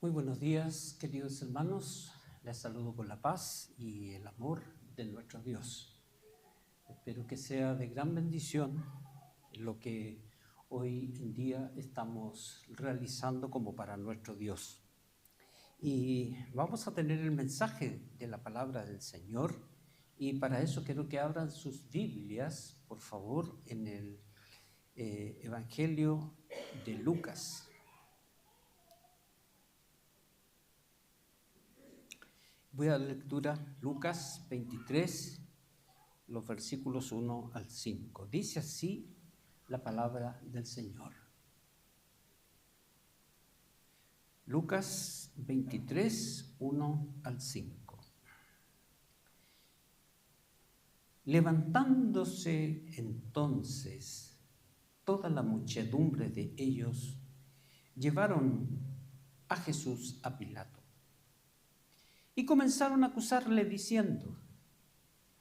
Muy buenos días, queridos hermanos. Les saludo con la paz y el amor de nuestro Dios. Espero que sea de gran bendición lo que hoy en día estamos realizando como para nuestro Dios. Y vamos a tener el mensaje de la palabra del Señor, y para eso quiero que abran sus Biblias, por favor, en el Evangelio de Lucas. Voy a dar lectura Lucas 23, los versículos 1 al 5. Dice así la palabra del Señor. Lucas 23, 1 al 5. Levantándose entonces toda la muchedumbre de ellos, llevaron a Jesús a Pilato y comenzaron a acusarle diciendo: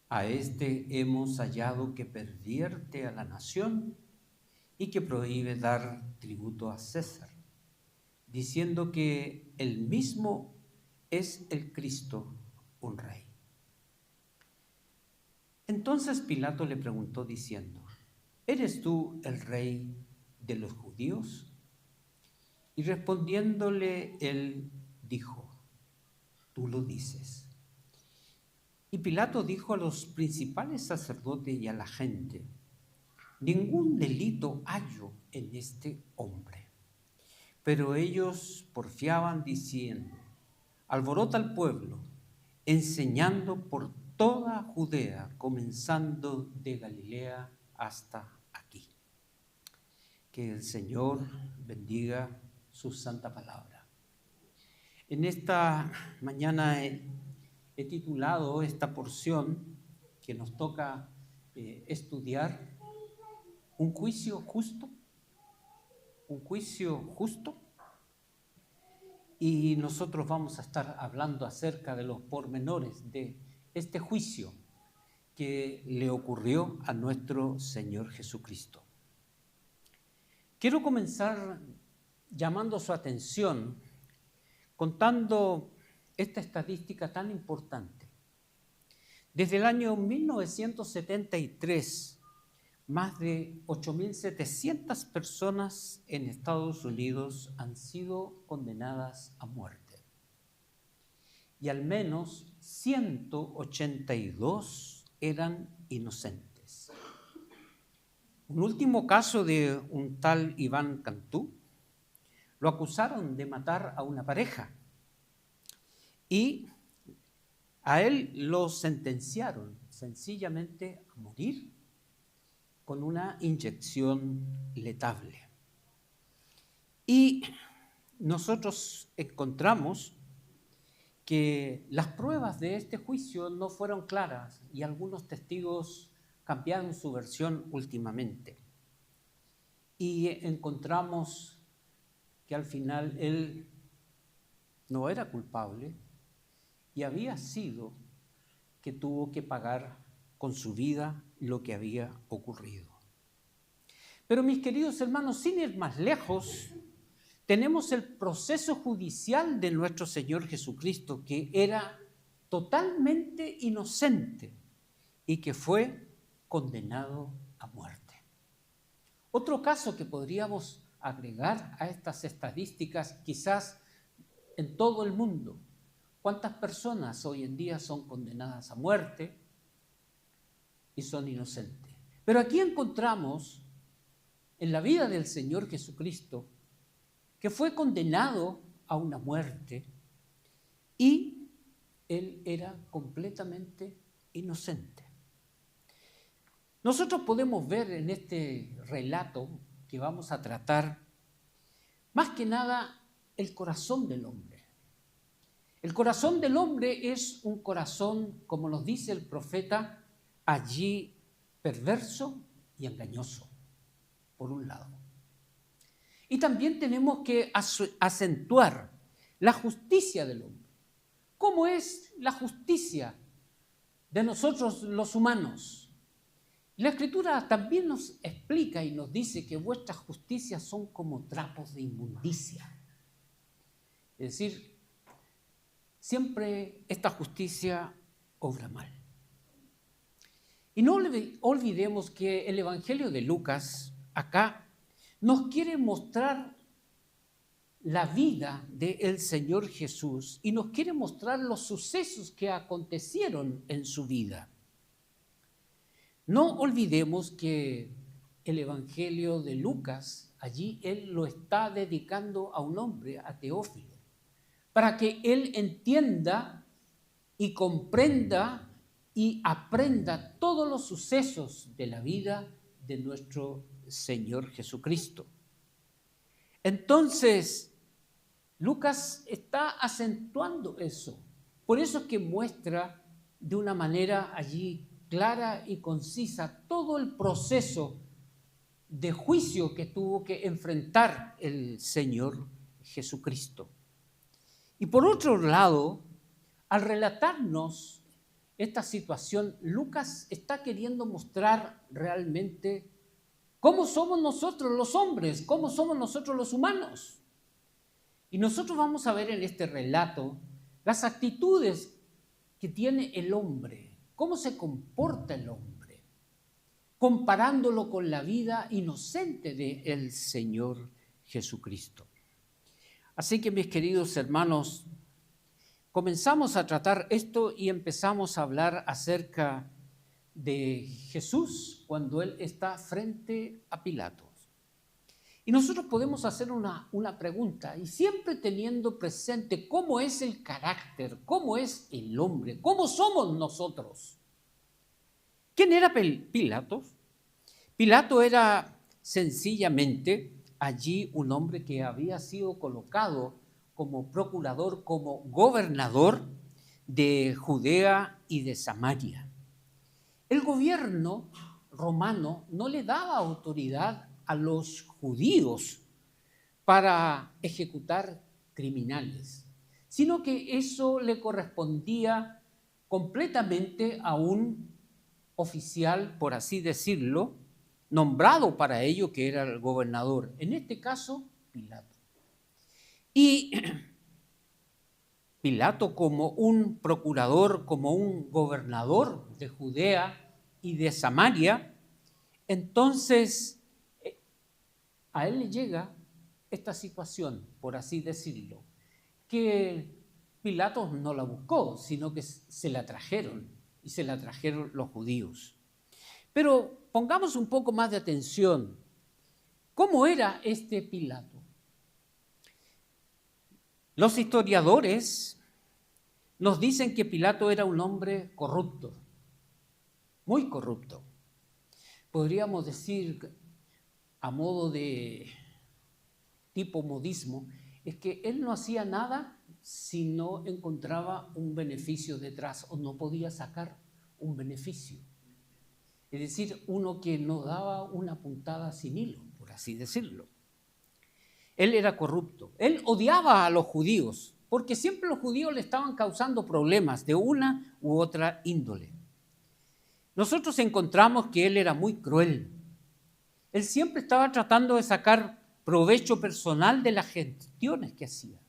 a este hemos hallado que pervierte a la nación y que prohíbe dar tributo a César, diciendo que él mismo es el Cristo, un rey. Entonces Pilato le preguntó diciendo: ¿eres tú el rey de los judíos? Y respondiéndole él dijo: tú lo dices. Y Pilato dijo a los principales sacerdotes y a la gente: ningún delito hallo en este hombre. Pero ellos porfiaban diciendo: alborota al pueblo, enseñando por toda Judea, comenzando de Galilea hasta aquí. Que el Señor bendiga su santa palabra. En esta mañana he titulado esta porción que nos toca estudiar: ¿un juicio justo? ¿Un juicio justo? Y nosotros vamos a estar hablando acerca de los pormenores de este juicio que le ocurrió a nuestro Señor Jesucristo. Quiero comenzar llamando su atención, contando esta estadística tan importante. Desde el año 1973, más de 8.700 personas en Estados Unidos han sido condenadas a muerte. Y al menos 182 eran inocentes. Un último caso de un tal Iván Cantú: lo acusaron de matar a una pareja y a él lo sentenciaron sencillamente a morir con una inyección letal. Y nosotros encontramos que las pruebas de este juicio no fueron claras y algunos testigos cambiaron su versión últimamente. Y encontramos que al final él no era culpable y había sido que tuvo que pagar con su vida lo que había ocurrido. Pero mis queridos hermanos, sin ir más lejos, tenemos el proceso judicial de nuestro Señor Jesucristo, que era totalmente inocente y que fue condenado a muerte. Otro caso que podríamos agregar a estas estadísticas, quizás en todo el mundo: ¿cuántas personas hoy en día son condenadas a muerte y son inocentes? Pero aquí encontramos en la vida del Señor Jesucristo que fue condenado a una muerte y él era completamente inocente. Nosotros podemos ver en este relato que vamos a tratar, más que nada, el corazón del hombre. El corazón del hombre es un corazón, como nos dice el profeta, allí perverso y engañoso, por un lado. Y también tenemos que acentuar la justicia del hombre. ¿Cómo es la justicia de nosotros los humanos? La Escritura también nos explica y nos dice que vuestras justicias son como trapos de inmundicia. Es decir, siempre esta justicia obra mal. Y no olvidemos que el Evangelio de Lucas acá nos quiere mostrar la vida del Señor Jesús y nos quiere mostrar los sucesos que acontecieron en su vida. No olvidemos que el Evangelio de Lucas, allí él lo está dedicando a un hombre, a Teófilo, para que él entienda y comprenda y aprenda todos los sucesos de la vida de nuestro Señor Jesucristo. Entonces, Lucas está acentuando eso. Por eso es que muestra de una manera allí clara y concisa todo el proceso de juicio que tuvo que enfrentar el Señor Jesucristo. Y por otro lado, al relatarnos esta situación, Lucas está queriendo mostrar realmente cómo somos nosotros los hombres, cómo somos nosotros los humanos. Y nosotros vamos a ver en este relato las actitudes que tiene el hombre, cómo se comporta el hombre, comparándolo con la vida inocente del Señor Jesucristo. Así que, mis queridos hermanos, comenzamos a tratar esto y empezamos a hablar acerca de Jesús cuando él está frente a Pilato. Y nosotros podemos hacer una pregunta, y siempre teniendo presente cómo es el carácter, cómo es el hombre, cómo somos nosotros. ¿Quién era Pilato? Pilato era sencillamente allí un hombre que había sido colocado como procurador, como gobernador de Judea y de Samaria. El gobierno romano no le daba autoridad a los judíos para ejecutar criminales, sino que eso le correspondía completamente a un oficial, por así decirlo, nombrado para ello, que era el gobernador, en este caso Pilato. Y Pilato, como un procurador, como un gobernador de Judea y de Samaria, entonces a él le llega esta situación, por así decirlo, que Pilato no la buscó, sino que se la trajeron, y se la trajeron los judíos. Pero pongamos un poco más de atención. ¿Cómo era este Pilato? Los historiadores nos dicen que Pilato era un hombre corrupto, muy corrupto. Podríamos decir, a modo de tipo modismo, es que él no hacía nada si no encontraba un beneficio detrás o no podía sacar un beneficio. Es decir, uno que no daba una puntada sin hilo, por así decirlo. Él era corrupto. Él odiaba a los judíos, porque siempre los judíos le estaban causando problemas de una u otra índole. Nosotros encontramos que él era muy cruel. Él siempre estaba tratando de sacar provecho personal de las gestiones que hacía.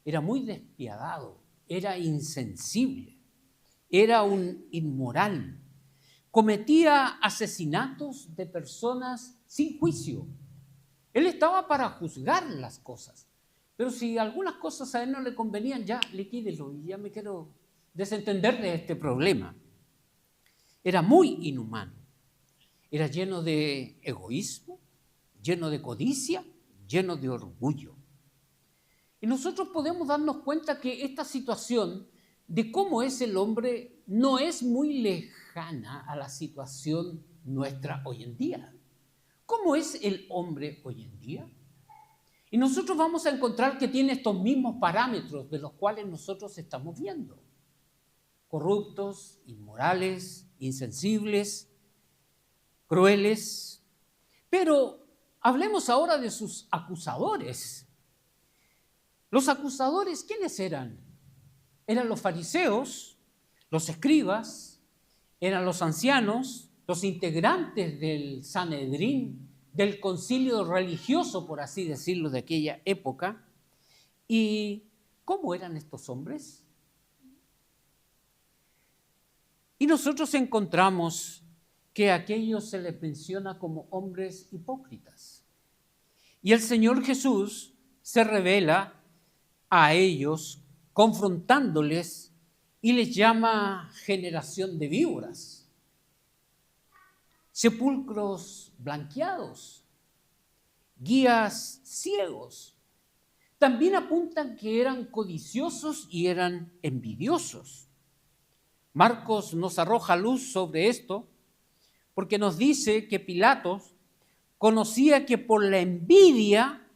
Era muy despiadado, era insensible, era un inmoral. Cometía asesinatos de personas sin juicio. Él estaba para juzgar las cosas, pero si algunas cosas a él no le convenían, ya liquídelo y ya me quiero desentender de este problema. Era muy inhumano. Era lleno de egoísmo, lleno de codicia, lleno de orgullo. Y nosotros podemos darnos cuenta que esta situación de cómo es el hombre no es muy lejana a la situación nuestra hoy en día. ¿Cómo es el hombre hoy en día? Y nosotros vamos a encontrar que tiene estos mismos parámetros de los cuales nosotros estamos viendo. Corruptos, inmorales, insensibles, crueles. Pero hablemos ahora de sus acusadores. Los acusadores, ¿quiénes eran? Eran los fariseos, los escribas, eran los ancianos, los integrantes del Sanedrín, del concilio religioso, por así decirlo, de aquella época. ¿Y cómo eran estos hombres? Y nosotros encontramos que a aquellos se les menciona como hombres hipócritas. Y el Señor Jesús se revela a ellos confrontándoles y les llama generación de víboras, sepulcros blanqueados, guías ciegos. También apuntan que eran codiciosos y eran envidiosos. Marcos nos arroja luz sobre esto porque nos dice que Pilatos conocía que por la envidia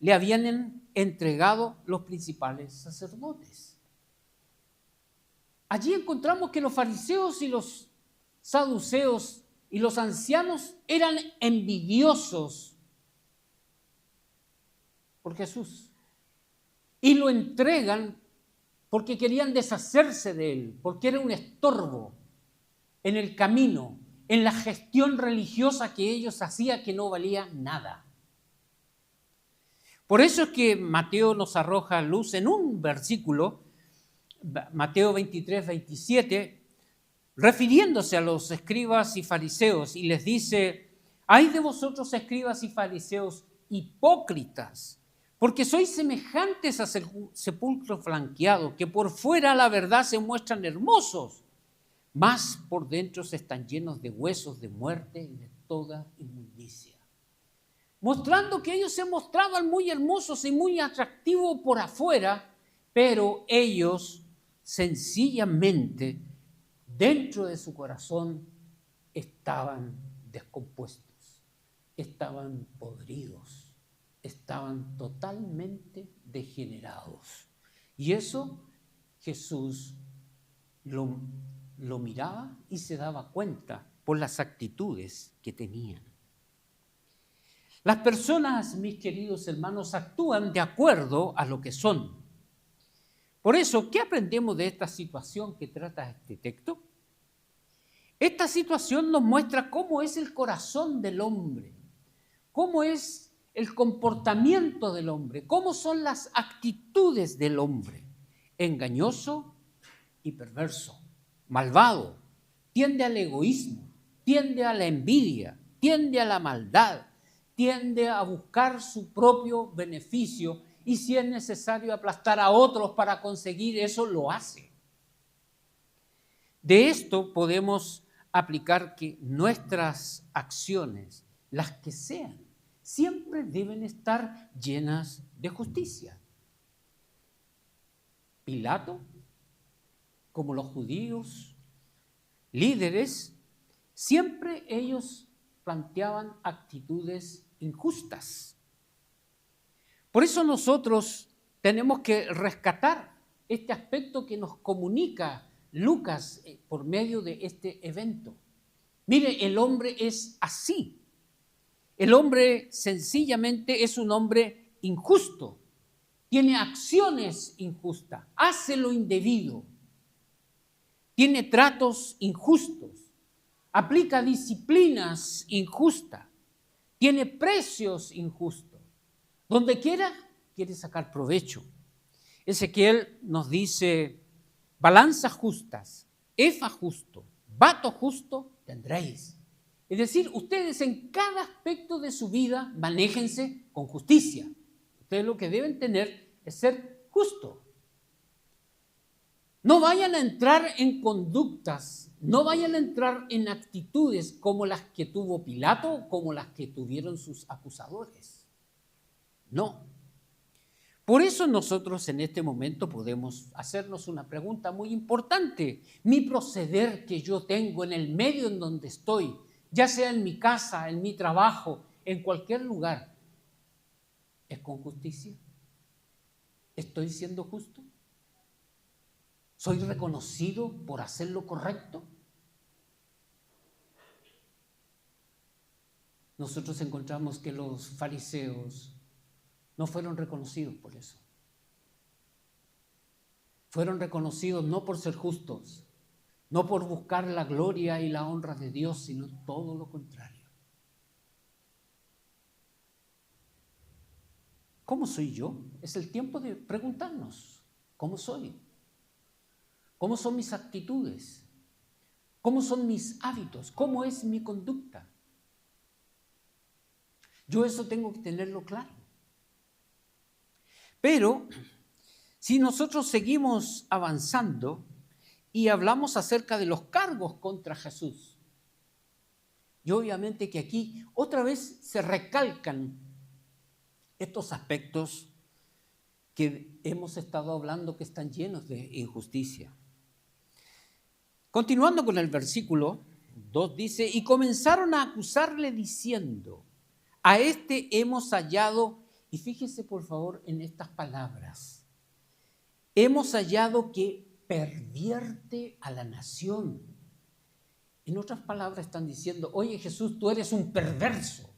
le habían entregado los principales sacerdotes. Allí encontramos que los fariseos y los saduceos y los ancianos eran envidiosos por Jesús y lo entregan porque querían deshacerse de él, porque era un estorbo en el camino, en la gestión religiosa que ellos hacían, que no valía nada. Por eso es que Mateo nos arroja luz en un versículo, Mateo 23, 27, refiriéndose a los escribas y fariseos, y les dice: «Ay de vosotros, escribas y fariseos, hipócritas, porque sois semejantes a sepulcros blanqueados, que por fuera la verdad se muestran hermosos, mas por dentro están llenos de huesos de muerte y de toda inmundicia». Mostrando que ellos se mostraban muy hermosos y muy atractivos por afuera, pero ellos sencillamente dentro de su corazón estaban descompuestos, estaban podridos, estaban totalmente degenerados. Y eso Jesús lo miraba y se daba cuenta por las actitudes que tenían. Las personas, mis queridos hermanos, actúan de acuerdo a lo que son. Por eso, ¿qué aprendemos de esta situación que trata este texto? Esta situación nos muestra cómo es el corazón del hombre, cómo es el comportamiento del hombre, cómo son las actitudes del hombre. Engañoso y perverso, malvado, tiende al egoísmo, tiende a la envidia, tiende a la maldad, tiende a buscar su propio beneficio y si es necesario aplastar a otros para conseguir eso, lo hace. De esto podemos aplicar que nuestras acciones, las que sean, siempre deben estar llenas de justicia. Pilato, como los judíos, líderes, siempre ellos planteaban actitudes injustas. Por eso nosotros tenemos que rescatar este aspecto que nos comunica Lucas por medio de este evento. Mire, el hombre es así. El hombre sencillamente es un hombre injusto. Tiene acciones injustas, hace lo indebido, tiene tratos injustos, aplica disciplinas injustas, tiene precios injustos. Donde quiera, quiere sacar provecho. Ezequiel nos dice: balanzas justas, efa justo, bato justo tendréis. Es decir, ustedes en cada aspecto de su vida manéjense con justicia. Ustedes lo que deben tener es ser justos. No vayan a entrar en conductas, no vayan a entrar en actitudes como las que tuvo Pilato, como las que tuvieron sus acusadores. No. Por eso nosotros en este momento podemos hacernos una pregunta muy importante. Mi proceder que yo tengo en el medio en donde estoy, ya sea en mi casa, en mi trabajo, en cualquier lugar, ¿es con justicia? ¿Estoy siendo justo? ¿Soy reconocido por hacer lo correcto? Nosotros encontramos que los fariseos no fueron reconocidos por eso. Fueron reconocidos no por ser justos, no por buscar la gloria y la honra de Dios, sino todo lo contrario. ¿Cómo soy yo? Es el tiempo de preguntarnos, ¿cómo soy? ¿Cómo son mis actitudes? ¿Cómo son mis hábitos? ¿Cómo es mi conducta? Yo eso tengo que tenerlo claro. Pero si nosotros seguimos avanzando y hablamos acerca de los cargos contra Jesús, y obviamente que aquí otra vez se recalcan estos aspectos que hemos estado hablando que están llenos de injusticia. Continuando con el versículo 2 dice, y comenzaron a acusarle diciendo, a este hemos hallado, y fíjese por favor en estas palabras, hemos hallado que pervierte a la nación. En otras palabras están diciendo, oye Jesús, tú eres un perverso,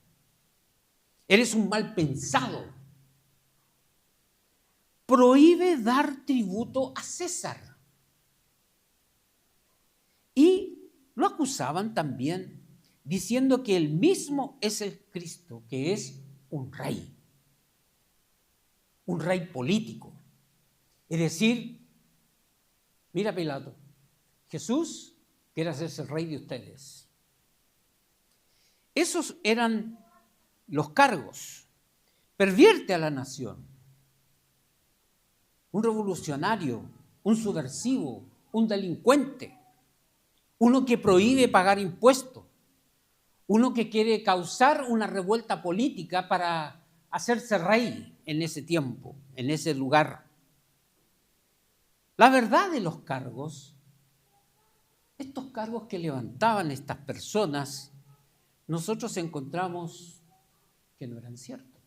eres un mal pensado. Prohíbe dar tributo a César. Y lo acusaban también diciendo que él mismo es el Cristo, que es un rey político. Es decir, mira Pilato, Jesús quiere hacerse el rey de ustedes. Esos eran los cargos. Pervierte a la nación. Un revolucionario, un subversivo, un delincuente, uno que prohíbe pagar impuestos, uno que quiere causar una revuelta política para hacerse rey en ese tiempo, en ese lugar. La verdad de los cargos, estos cargos que levantaban estas personas, nosotros encontramos que no eran ciertos.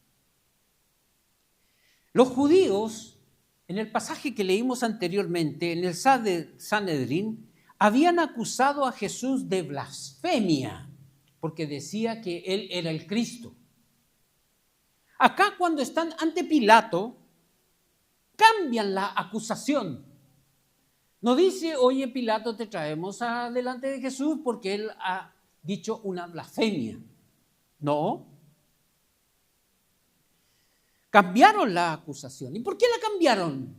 Los judíos, en el pasaje que leímos anteriormente, en el Sanedrín, habían acusado a Jesús de blasfemia, porque decía que él era el Cristo. Acá cuando están ante Pilato, cambian la acusación. No dice, oye Pilato, te traemos delante de Jesús porque él ha dicho una blasfemia. No. Cambiaron la acusación. ¿Y por qué la cambiaron?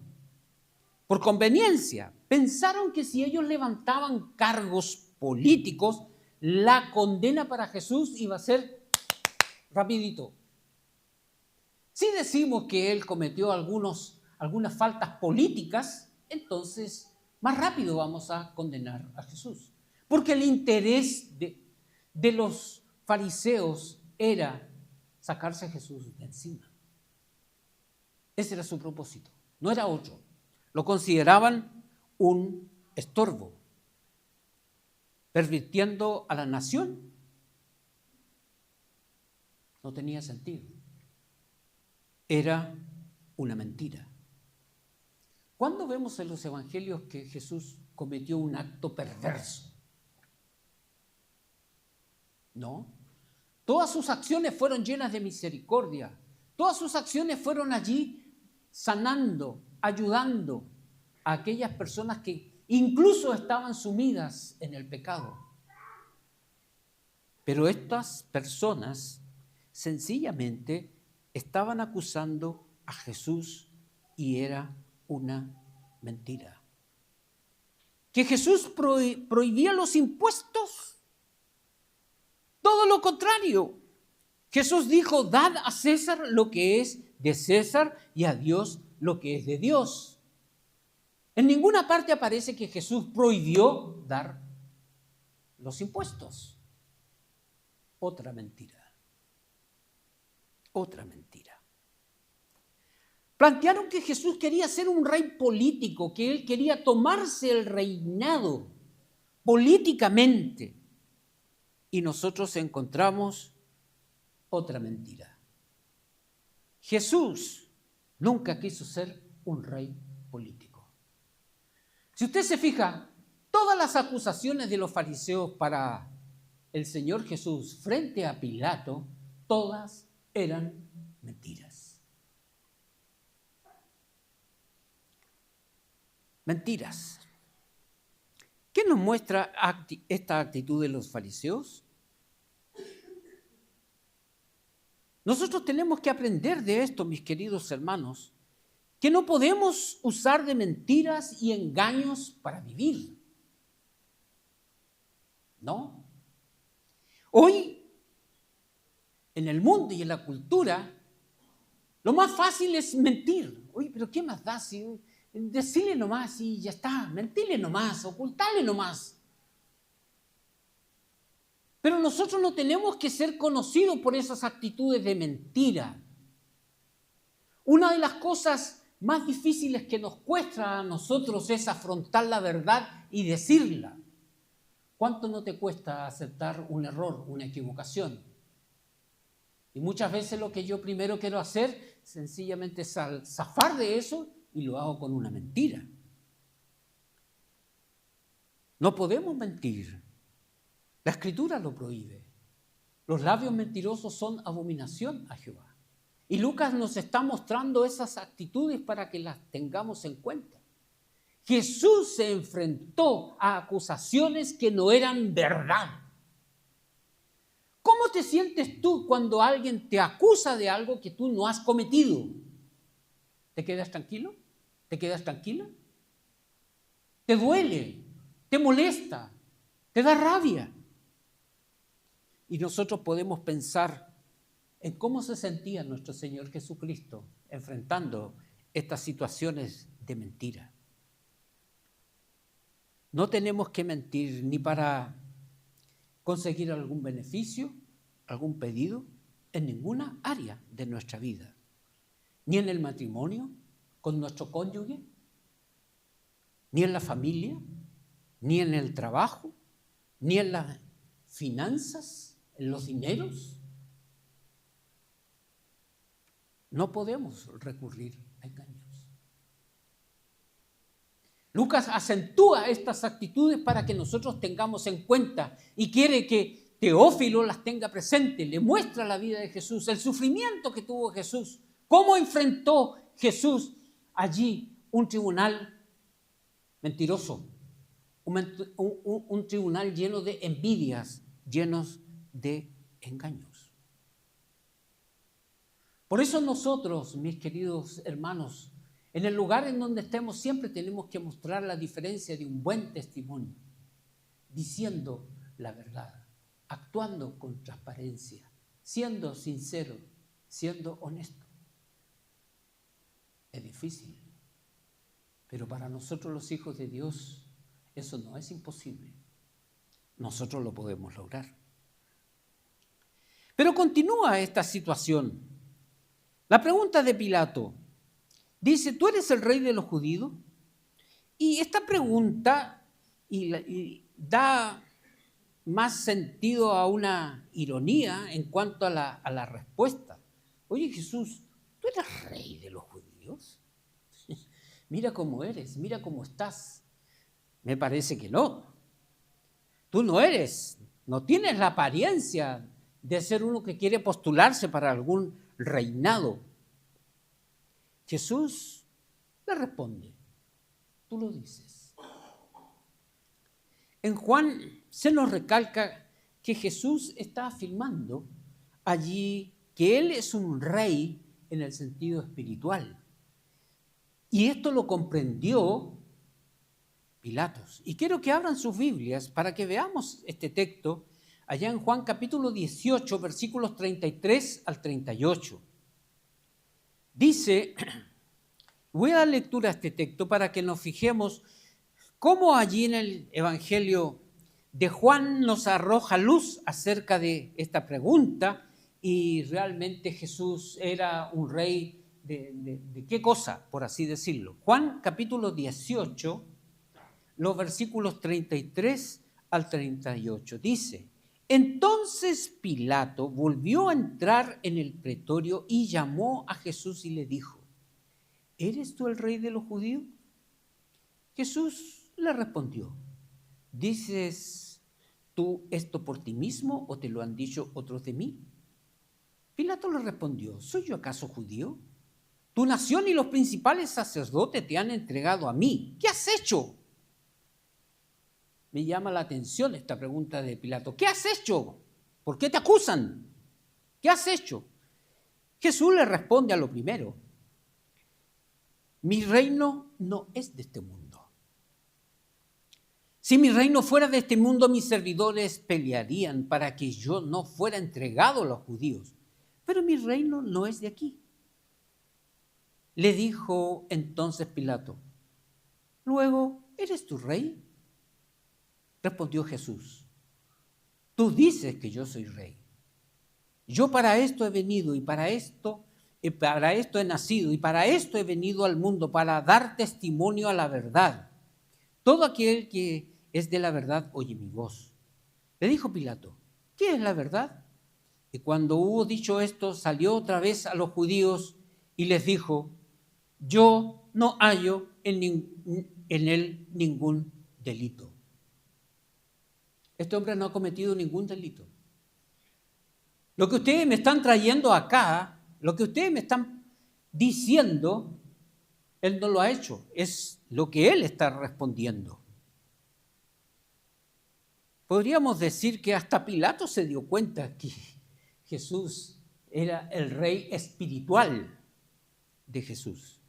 Por conveniencia. Pensaron que si ellos levantaban cargos políticos, la condena para Jesús iba a ser rapidito. Si decimos que él cometió algunas faltas políticas, entonces más rápido vamos a condenar a Jesús. Porque el interés de los fariseos era sacarse a Jesús de encima. Ese era su propósito, no era otro. Lo consideraban un estorbo, pervirtiendo a la nación. No tenía sentido. Era una mentira. ¿Cuándo vemos en los evangelios que Jesús cometió un acto perverso? No. Todas sus acciones fueron llenas de misericordia. Todas sus acciones fueron allí sanando, ayudando a aquellas personas que incluso estaban sumidas en el pecado. Pero estas personas sencillamente estaban acusando a Jesús y era una mentira. ¿Que Jesús prohibía los impuestos? Todo lo contrario. Jesús dijo, dad a César lo que es de César y a Dios lo que es de Dios. En ninguna parte aparece que Jesús prohibió dar los impuestos. Otra mentira. Otra mentira. Plantearon que Jesús quería ser un rey político, que él quería tomarse el reinado políticamente. Y nosotros encontramos otra mentira. Jesús nunca quiso ser un rey político. Si usted se fija, todas las acusaciones de los fariseos para el Señor Jesús frente a Pilato, todas eran mentiras. Mentiras. ¿Qué nos muestra esta actitud de los fariseos? Nosotros tenemos que aprender de esto, mis queridos hermanos, que no podemos usar de mentiras y engaños para vivir. ¿No? Hoy, en el mundo y en la cultura, lo más fácil es mentir. Oye, pero ¿qué más da si decirle nomás y ya está? Mentirle nomás, ocultarle nomás. Pero nosotros no tenemos que ser conocidos por esas actitudes de mentira. Una de las cosas más difíciles que nos cuesta a nosotros es afrontar la verdad y decirla. ¿Cuánto no te cuesta aceptar un error, una equivocación? Y muchas veces lo que yo primero quiero hacer, sencillamente es zafar de eso y lo hago con una mentira. No podemos mentir. La Escritura lo prohíbe. Los labios mentirosos son abominación a Jehová. Y Lucas nos está mostrando esas actitudes para que las tengamos en cuenta. Jesús se enfrentó a acusaciones que no eran verdad. ¿Cómo te sientes tú cuando alguien te acusa de algo que tú no has cometido? ¿Te quedas tranquilo? ¿Te quedas tranquila? ¿Te duele? ¿Te molesta? ¿Te da rabia? Y nosotros podemos pensar en cómo se sentía nuestro Señor Jesucristo enfrentando estas situaciones de mentira. No tenemos que mentir ni para conseguir algún beneficio, algún pedido, en ninguna área de nuestra vida. Ni en el matrimonio, con nuestro cónyuge, ni en la familia, ni en el trabajo, ni en las finanzas, en los dineros. No podemos recurrir a engaños. Lucas acentúa estas actitudes para que nosotros tengamos en cuenta y quiere que Teófilo las tenga presentes. Le muestra la vida de Jesús, el sufrimiento que tuvo Jesús, cómo enfrentó Jesús allí un tribunal mentiroso, un tribunal lleno de envidias, llenos de engaños. Por eso nosotros, mis queridos hermanos, en el lugar en donde estemos siempre tenemos que mostrar la diferencia de un buen testimonio, diciendo la verdad, actuando con transparencia, siendo sincero, siendo honesto. Es difícil, pero para nosotros los hijos de Dios eso no es imposible. Nosotros lo podemos lograr. Pero continúa esta situación. La pregunta de Pilato dice, ¿tú eres el rey de los judíos? Y esta pregunta da más sentido a una ironía en cuanto a la respuesta. Oye, Jesús, ¿tú eres rey de los judíos? Mira cómo eres, mira cómo estás. Me parece que no. Tú no eres, no tienes la apariencia de ser uno que quiere postularse para algún reinado. Jesús le responde, tú lo dices. En Juan se nos recalca que Jesús está afirmando allí que Él es un rey en el sentido espiritual. Y esto lo comprendió Pilatos. Y quiero que abran sus Biblias para que veamos este texto allá en Juan capítulo 18, versículos 33 al 38. Dice, voy a dar lectura a este texto para que nos fijemos cómo allí en el Evangelio de Juan nos arroja luz acerca de esta pregunta y realmente Jesús era un rey de qué cosa, por así decirlo. Juan capítulo 18, los versículos 33 al 38, dice, entonces Pilato volvió a entrar en el pretorio y llamó a Jesús y le dijo, ¿eres tú el rey de los judíos? Jesús le respondió, ¿dices tú esto por ti mismo o te lo han dicho otros de mí? Pilato le respondió, ¿soy yo acaso judío? Tu nación y los principales sacerdotes te han entregado a mí. ¿Qué has hecho? Me llama la atención esta pregunta de Pilato. ¿Qué has hecho? ¿Por qué te acusan? ¿Qué has hecho? Jesús le responde a lo primero: mi reino no es de este mundo. Si mi reino fuera de este mundo, mis servidores pelearían para que yo no fuera entregado a los judíos. Pero mi reino no es de aquí. Le dijo entonces Pilato: luego, ¿eres tu rey? Respondió Jesús: tú dices que yo soy rey. Yo para esto he venido y para esto he nacido y para esto he venido al mundo, para dar testimonio a la verdad. Todo aquel que es de la verdad oye mi voz. Le dijo Pilato: ¿qué es la verdad? Y cuando hubo dicho esto, salió otra vez a los judíos y les dijo: yo no hallo en él ningún delito. Este hombre no ha cometido ningún delito. Lo que ustedes me están trayendo acá, lo que ustedes me están diciendo, él no lo ha hecho. Es lo que él está respondiendo. Podríamos decir que hasta Pilato se dio cuenta que Jesús era el rey espiritual de Jesús.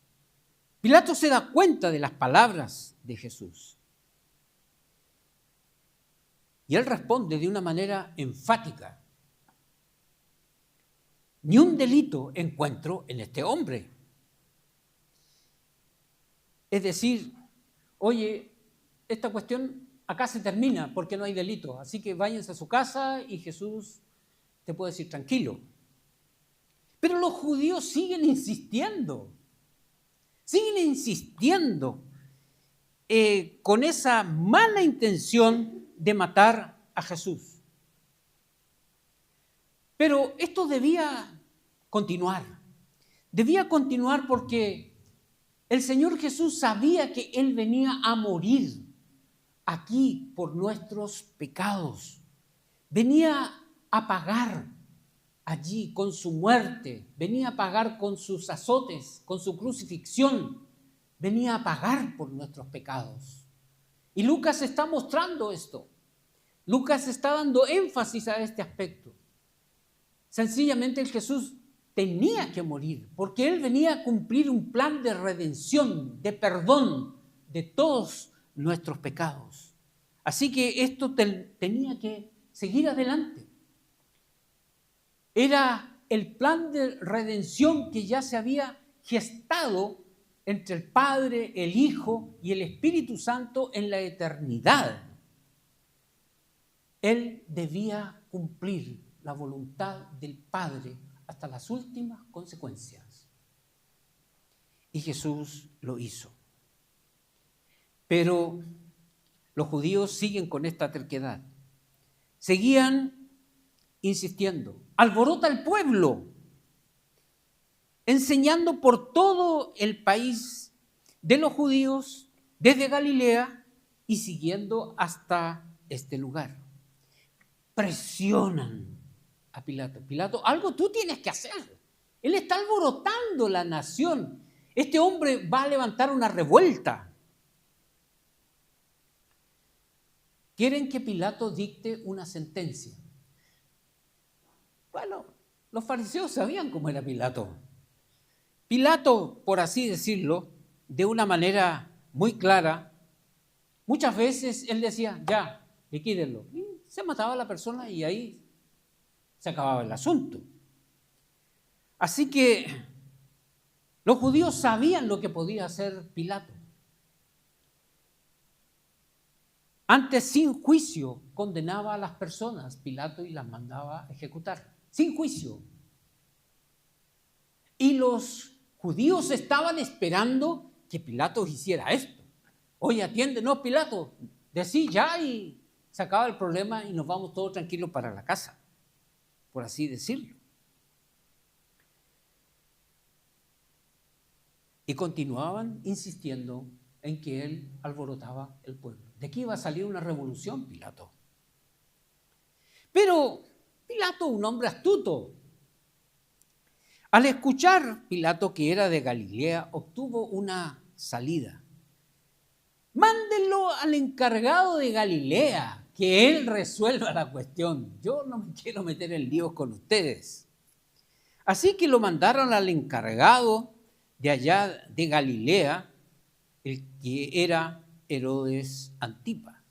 Pilato se da cuenta de las palabras de Jesús. Y él responde de una manera enfática: ni un delito encuentro en este hombre. Es decir, oye, esta cuestión acá se termina porque no hay delito, así que váyanse a su casa y Jesús te puede decir tranquilo. Pero los judíos siguen insistiendo con esa mala intención de matar a Jesús. Pero esto debía continuar porque el Señor Jesús sabía que Él venía a morir aquí por nuestros pecados. Venía a pagar allí con su muerte, venía a pagar con sus azotes, con su crucifixión, venía a pagar por nuestros pecados. Y Lucas está mostrando esto. Lucas está dando énfasis a este aspecto. Sencillamente el Jesús tenía que morir porque Él venía a cumplir un plan de redención, de perdón de todos nuestros pecados. Así que esto tenía que seguir adelante. Era el plan de redención que ya se había gestado entre el Padre, el Hijo y el Espíritu Santo en la eternidad. Él debía cumplir la voluntad del Padre hasta las últimas consecuencias. Y Jesús lo hizo. Pero los judíos siguen con esta terquedad. Seguían insistiendo. Alborota el pueblo, enseñando por todo el país de los judíos, desde Galilea y siguiendo hasta este lugar. Presionan a Pilato. Pilato, algo tú tienes que hacer. Él está alborotando la nación. Este hombre va a levantar una revuelta. Quieren que Pilato dicte una sentencia. Bueno, los fariseos sabían cómo era Pilato. Pilato, por así decirlo, de una manera muy clara, muchas veces él decía: ya, liquídenlo. Y se mataba a la persona y ahí se acababa el asunto. Así que los judíos sabían lo que podía hacer Pilato. Antes, sin juicio, condenaba a las personas, Pilato, y las mandaba a ejecutar. Sin juicio. Y los judíos estaban esperando que Pilato hiciera esto. Oye, atiende, no, Pilato, decí ya y se acaba el problema y nos vamos todos tranquilos para la casa, por así decirlo. Y continuaban insistiendo en que él alborotaba el pueblo. De aquí iba a salir una revolución, Pilato. Pero Pilato, un hombre astuto, al escuchar Pilato que era de Galilea, obtuvo una salida. Mándenlo al encargado de Galilea, que él resuelva la cuestión. Yo no me quiero meter en líos con ustedes. Así que lo mandaron al encargado de allá de Galilea, el que era Herodes Antipa.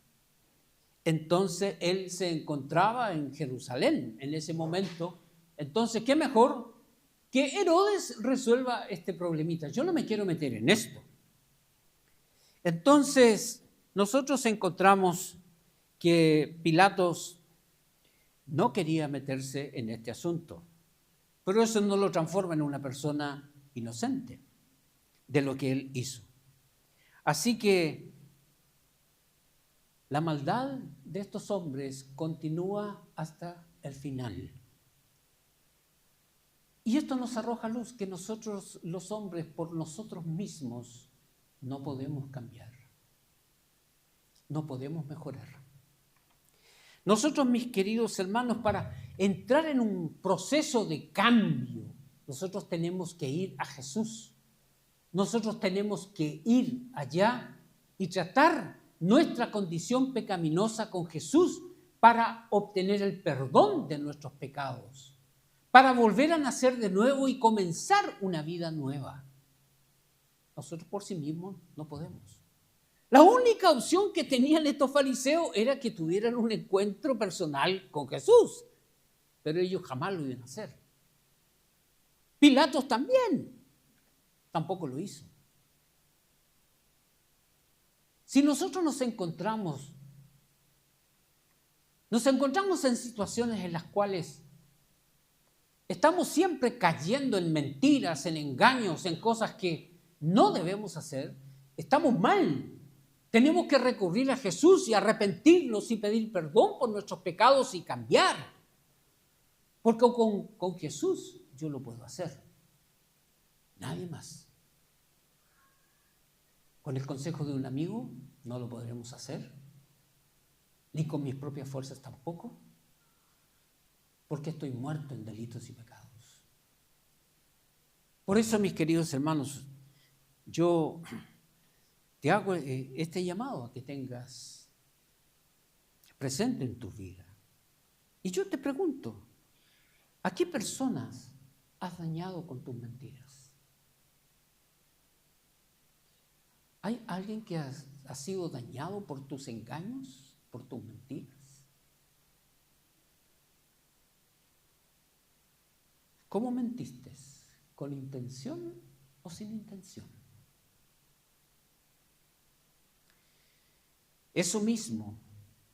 Entonces él se encontraba en Jerusalén en ese momento. Entonces, ¿qué mejor que Herodes resuelva este problemita? Yo no me quiero meter en esto. Entonces, nosotros encontramos que Pilatos no quería meterse en este asunto, pero eso no lo transforma en una persona inocente de lo que él hizo. Así que la maldad de estos hombres continúa hasta el final. Y esto nos arroja luz que nosotros, los hombres, por nosotros mismos, no podemos cambiar. No podemos mejorar. Nosotros, mis queridos hermanos, para entrar en un proceso de cambio, nosotros tenemos que ir a Jesús. Nosotros tenemos que ir allá y tratar nuestra condición pecaminosa con Jesús para obtener el perdón de nuestros pecados, para volver a nacer de nuevo y comenzar una vida nueva. Nosotros por sí mismos no podemos. La única opción que tenían estos fariseos era que tuvieran un encuentro personal con Jesús, pero ellos jamás lo iban a hacer. Pilatos también tampoco lo hizo. Si nosotros nos encontramos en situaciones en las cuales estamos siempre cayendo en mentiras, en engaños, en cosas que no debemos hacer, estamos mal. Tenemos que recurrir a Jesús y arrepentirnos y pedir perdón por nuestros pecados y cambiar. Porque con Jesús yo lo puedo hacer. Nadie más. Con el consejo de un amigo no lo podremos hacer. Ni con mis propias fuerzas tampoco. Porque estoy muerto en delitos y pecados. Por eso, mis queridos hermanos, yo te hago este llamado a que tengas presente en tu vida. Y yo te pregunto, ¿a qué personas has dañado con tus mentiras? ¿Hay alguien que ha sido dañado por tus engaños, por tus mentiras? ¿Cómo mentiste? ¿Con intención o sin intención? Eso mismo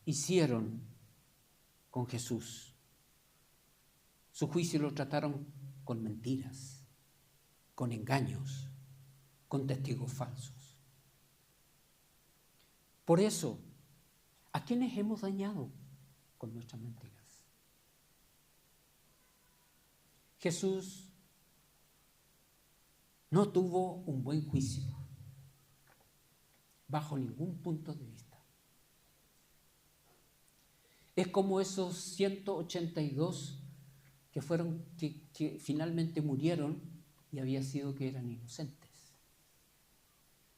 hicieron con Jesús. Su juicio lo trataron con mentiras, con engaños, con testigos falsos. Por eso, ¿a quiénes hemos dañado con nuestras mentiras? Jesús no tuvo un buen juicio, bajo ningún punto de vista. Es como esos 182 que finalmente murieron y había sido que eran inocentes.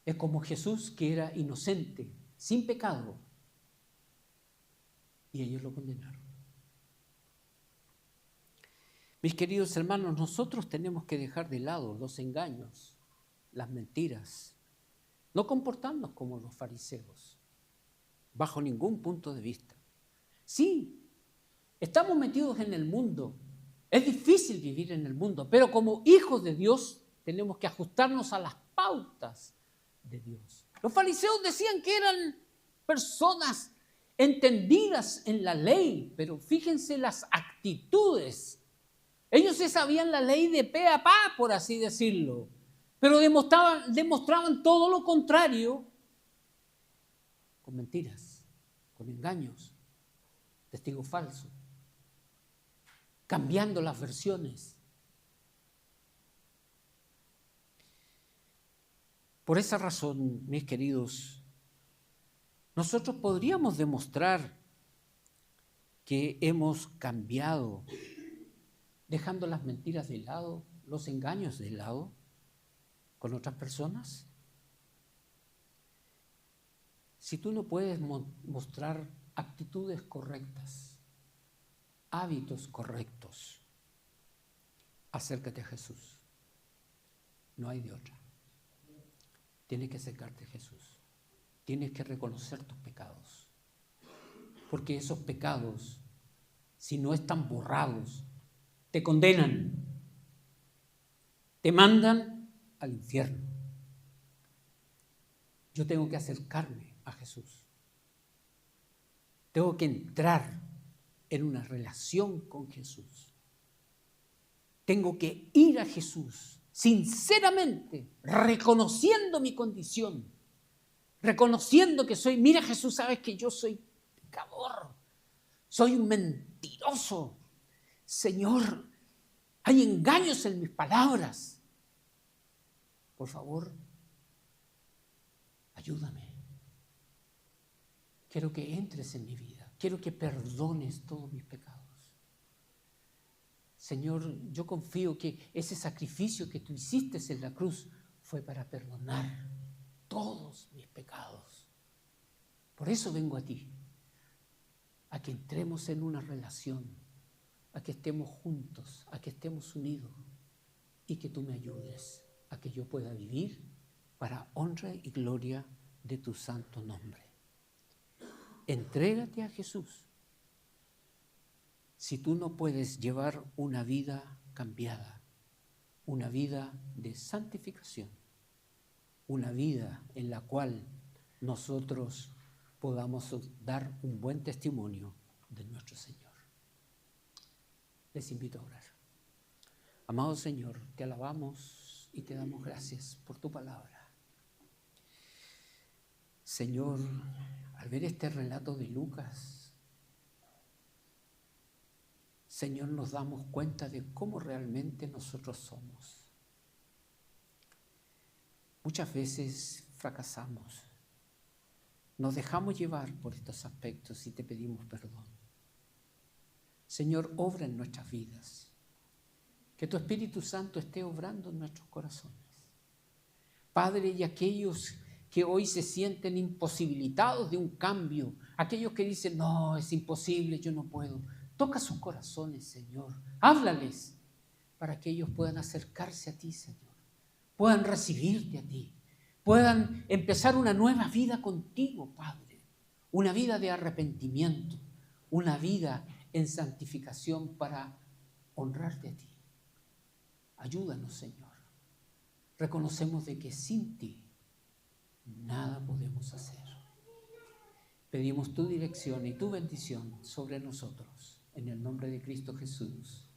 Es como Jesús, que era inocente, sin pecado, y ellos lo condenaron. Mis queridos hermanos, nosotros tenemos que dejar de lado los engaños, las mentiras, no comportarnos como los fariseos, bajo ningún punto de vista. Sí, estamos metidos en el mundo, es difícil vivir en el mundo, pero como hijos de Dios tenemos que ajustarnos a las pautas de Dios. Los fariseos decían que eran personas entendidas en la ley, pero fíjense las actitudes. Ellos se sabían la ley de pe a pa, por así decirlo, pero demostraban todo lo contrario con mentiras, con engaños, testigos falsos, cambiando las versiones. Por esa razón, mis queridos, nosotros podríamos demostrar que hemos cambiado, dejando las mentiras de lado, los engaños de lado, con otras personas. Si tú no puedes mostrar actitudes correctas, hábitos correctos, acércate a Jesús. No hay de otra. Tienes que acercarte a Jesús. Tienes que reconocer tus pecados. Porque esos pecados, si no están borrados, te condenan. Te mandan al infierno. Yo tengo que acercarme a Jesús. Tengo que entrar en una relación con Jesús. Tengo que ir a Jesús sinceramente, reconociendo mi condición, reconociendo que soy, mira Jesús, sabes que yo soy pecador, soy un mentiroso. Señor, hay engaños en mis palabras. Por favor, ayúdame. Quiero que entres en mi vida. Quiero que perdones todos mis pecados. Señor, yo confío que ese sacrificio que tú hiciste en la cruz fue para perdonar todos mis pecados. Por eso vengo a ti, a que entremos en una relación, a que estemos juntos, a que estemos unidos y que tú me ayudes a que yo pueda vivir para honra y gloria de tu santo nombre. Entrégate a Jesús. Si tú no puedes llevar una vida cambiada, una vida de santificación, una vida en la cual nosotros podamos dar un buen testimonio de nuestro Señor. Les invito a orar. Amado Señor, te alabamos y te damos gracias por tu palabra. Señor, al ver este relato de Lucas, Señor, nos damos cuenta de cómo realmente nosotros somos. Muchas veces fracasamos, nos dejamos llevar por estos aspectos y te pedimos perdón. Señor, obra en nuestras vidas, que tu Espíritu Santo esté obrando en nuestros corazones. Padre, y aquellos que hoy se sienten imposibilitados de un cambio, aquellos que dicen, no, es imposible, yo no puedo. Toca sus corazones, Señor. Háblales para que ellos puedan acercarse a ti, Señor. Puedan recibirte a ti. Puedan empezar una nueva vida contigo, Padre. Una vida de arrepentimiento. Una vida en santificación para honrarte a ti. Ayúdanos, Señor. Reconocemos de que sin ti nada podemos hacer. Pedimos tu dirección y tu bendición sobre nosotros. En el nombre de Cristo Jesús.